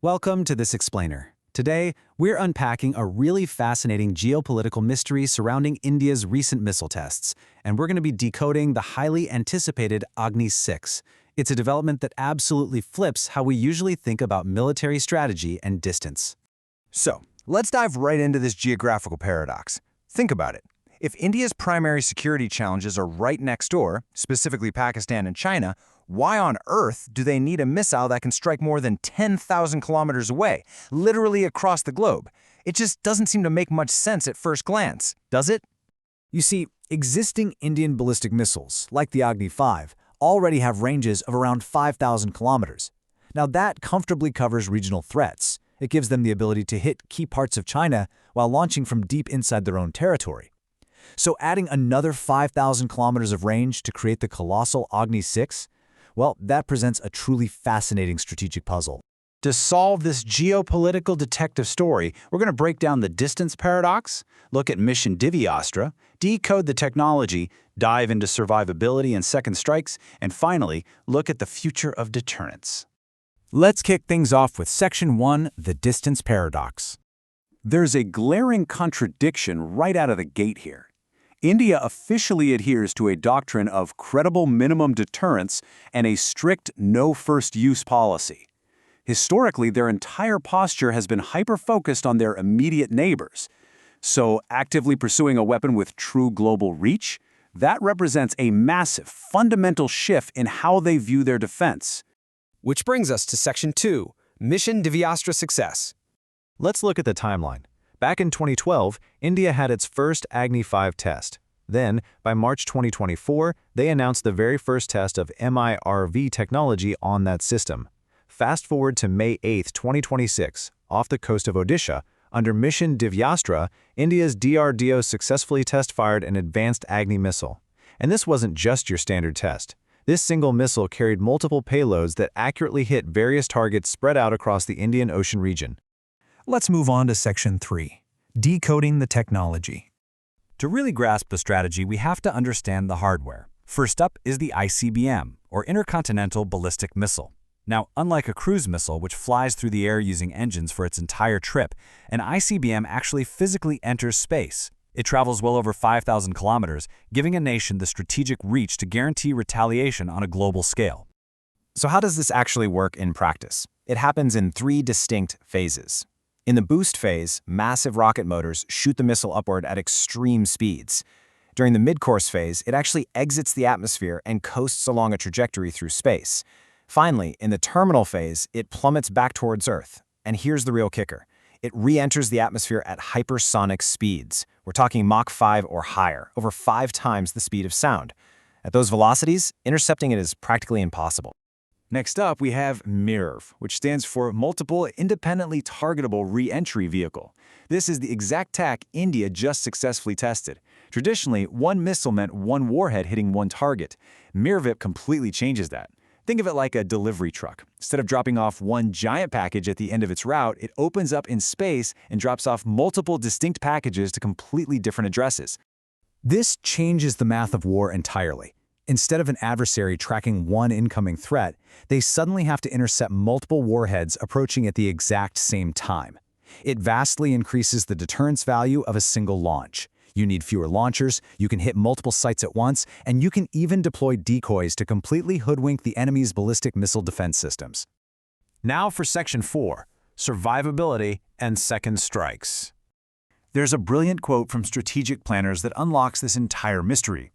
Welcome to this explainer. Today, we're unpacking a really fascinating geopolitical mystery surrounding India's recent missile tests, and we're going to be decoding the highly anticipated Agni-6. It's a development that absolutely flips how we usually think about military strategy and distance. So, let's dive right into this geographical paradox. Think about it. If India's primary security challenges are right next door, specifically Pakistan and China, why on earth do they need a missile that can strike more than 10,000 kilometers away, literally across the globe? It just doesn't seem to make much sense at first glance, does it? You see, existing Indian ballistic missiles, like the Agni-5, already have ranges of around 5,000 kilometers. Now that comfortably covers regional threats. It gives them the ability to hit key parts of China while launching from deep inside their own territory. So adding another 5,000 kilometers of range to create the colossal Agni-6, well, that presents a truly fascinating strategic puzzle. To solve this geopolitical detective story, we're going to break down the distance paradox, look at mission Divyastra, decode the technology, dive into survivability and second strikes, and finally, look at the future of deterrence. Let's kick things off with Section 1, the distance paradox. There's a glaring contradiction right out of the gate here. India officially adheres to a doctrine of credible minimum deterrence and a strict no-first-use policy. Historically, their entire posture has been hyper-focused on their immediate neighbors. So, actively pursuing a weapon with true global reach, that represents a massive, fundamental shift in how they view their defense. Which brings us to Section 2, Mission Divyastra Success. Let's look at the timeline. Back in 2012, India had its first Agni-5 test. Then, by March 2024, they announced the very first test of MIRV technology on that system. Fast forward to May 8, 2026, off the coast of Odisha, under Mission Divyastra, India's DRDO successfully test-fired an advanced Agni missile. And this wasn't just your standard test. This single missile carried multiple payloads that accurately hit various targets spread out across the Indian Ocean region. Let's move on to Section 3, Decoding the Technology. To really grasp the strategy, we have to understand the hardware. First up is the ICBM, or Intercontinental Ballistic Missile. Now, unlike a cruise missile, which flies through the air using engines for its entire trip, an ICBM actually physically enters space. It travels well over 5,000 kilometers, giving a nation the strategic reach to guarantee retaliation on a global scale. So how does this actually work in practice? It happens in three distinct phases. In the boost phase, massive rocket motors shoot the missile upward at extreme speeds. During the mid-course phase, it actually exits the atmosphere and coasts along a trajectory through space. Finally, in the terminal phase, it plummets back towards Earth. And here's the real kicker. It re-enters the atmosphere at hypersonic speeds. We're talking Mach 5 or higher, over 5 times the speed of sound. At those velocities, intercepting it is practically impossible. Next up, we have MIRV, which stands for Multiple Independently Targetable Re-Entry Vehicle. This is the exact TAC India just successfully tested. Traditionally, one missile meant one warhead hitting one target. MIRV completely changes that. Think of it like a delivery truck. Instead of dropping off one giant package at the end of its route, it opens up in space and drops off multiple distinct packages to completely different addresses. This changes the math of war entirely. Instead of an adversary tracking one incoming threat, they suddenly have to intercept multiple warheads approaching at the exact same time. It vastly increases the deterrence value of a single launch. You need fewer launchers, you can hit multiple sites at once, and you can even deploy decoys to completely hoodwink the enemy's ballistic missile defense systems. Now for Section 4, Survivability and Second Strikes. There's a brilliant quote from strategic planners that unlocks this entire mystery.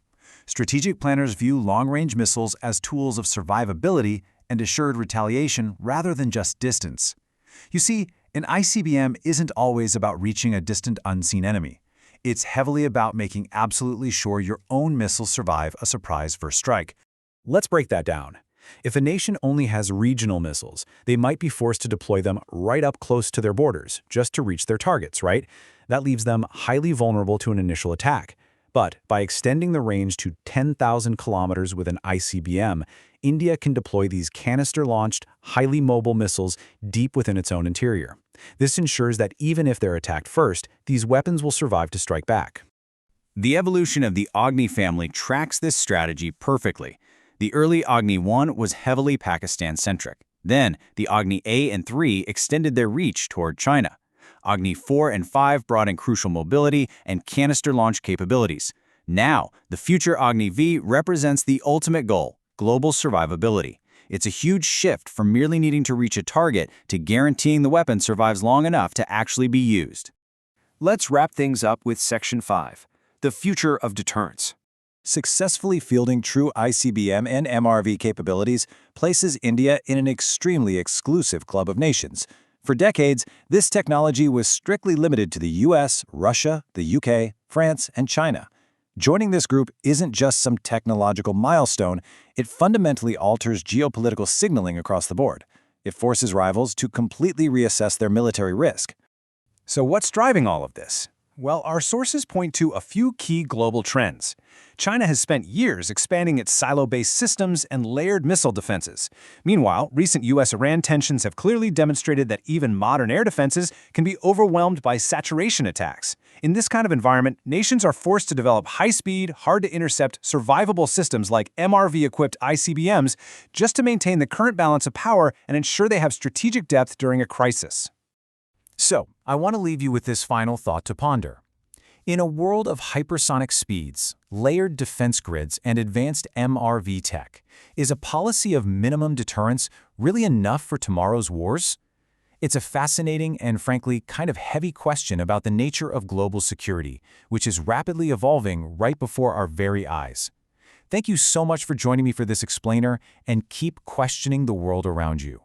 Strategic planners view long-range missiles as tools of survivability and assured retaliation rather than just distance. You see, an ICBM isn't always about reaching a distant unseen enemy. It's heavily about making absolutely sure your own missiles survive a surprise first strike. Let's break that down. If a nation only has regional missiles, they might be forced to deploy them right up close to their borders just to reach their targets, right? That leaves them highly vulnerable to an initial attack. But by extending the range to 10,000 kilometers with an ICBM, India can deploy these canister-launched, highly mobile missiles deep within its own interior. This ensures that even if they're attacked first, these weapons will survive to strike back. The evolution of the Agni family tracks this strategy perfectly. The early Agni-1 was heavily Pakistan-centric. Then, the Agni-A and III extended their reach toward China. Agni-4 and 5 brought in crucial mobility and canister launch capabilities. Now, the future Agni-V represents the ultimate goal, global survivability. It's a huge shift from merely needing to reach a target to guaranteeing the weapon survives long enough to actually be used. Let's wrap things up with Section 5, the future of deterrence. Successfully fielding true ICBM and MIRV capabilities places India in an extremely exclusive club of nations. For decades, this technology was strictly limited to the US, Russia, the UK, France, and China. Joining this group isn't just some technological milestone, it fundamentally alters geopolitical signaling across the board. It forces rivals to completely reassess their military risk. So what's driving all of this? Well, our sources point to a few key global trends. China has spent years expanding its silo-based systems and layered missile defenses. Meanwhile, recent US-Iran tensions have clearly demonstrated that even modern air defenses can be overwhelmed by saturation attacks. In this kind of environment, nations are forced to develop high-speed, hard-to-intercept, survivable systems like MIRV-equipped ICBMs just to maintain the current balance of power and ensure they have strategic depth during a crisis. So, I want to leave you with this final thought to ponder. In a world of hypersonic speeds, layered defense grids, and advanced MIRV tech, is a policy of minimum deterrence really enough for tomorrow's wars? It's a fascinating and frankly kind of heavy question about the nature of global security, which is rapidly evolving right before our very eyes. Thank you so much for joining me for this explainer, and keep questioning the world around you.